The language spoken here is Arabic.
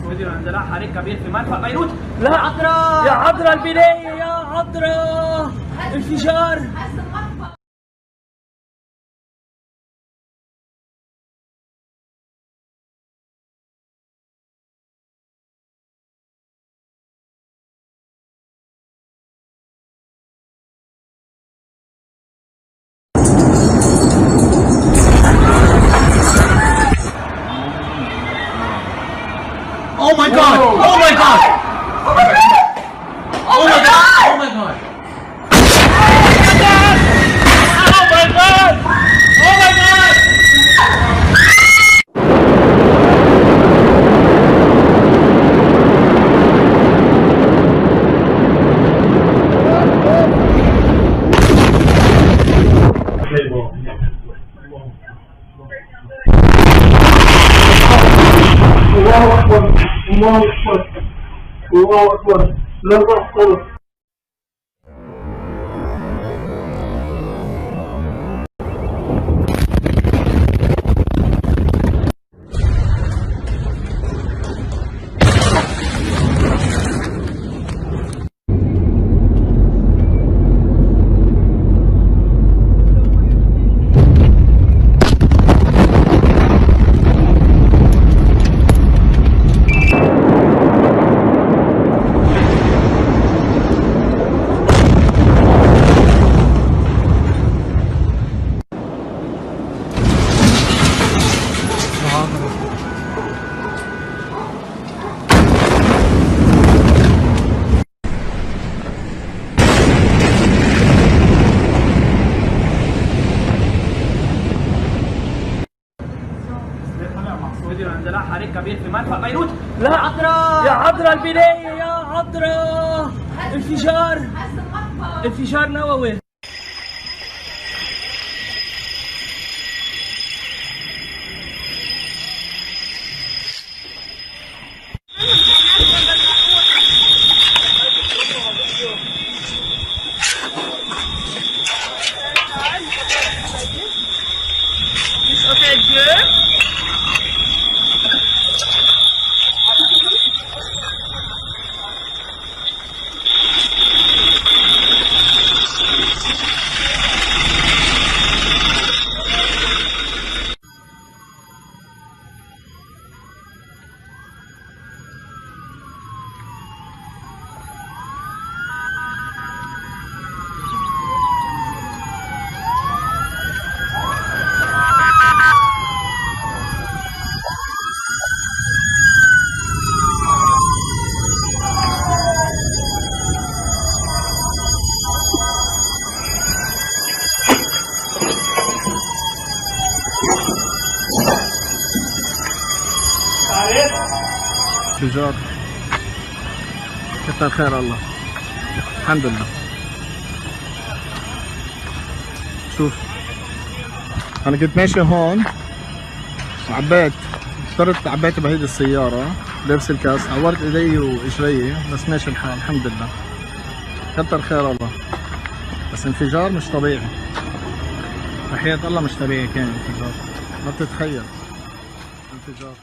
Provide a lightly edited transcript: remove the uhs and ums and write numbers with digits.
فيديو عندنا حريق كبير في مرفأ بيروت. لا عذراء يا عذراء البناية يا عذراء انفجار. Oh my god! Oh my god! Oh my god! Oh my god! Oh my god! Oh my god! Oh my god! الله أكبر الله أكبر الله أكبر لا تحصل. فيديو عندنا حريق كبير في مرفأ بيروت. لا عذراء يا عذراء البناية يا عذراء انفجار. انفجار نووي. Okay, good. انفجار. كتر خير الله الحمد لله. شوف انا كنت ماشي هون وعبيت عبيت بهيدي السيارة لابس الكاس، عورت ايدي واجري بس ماشي الحال الحمد لله. كتر خير الله. بس انفجار مش طبيعي، وحياة الله مش طبيعي كان انفجار، ما بتتخيل انفجار.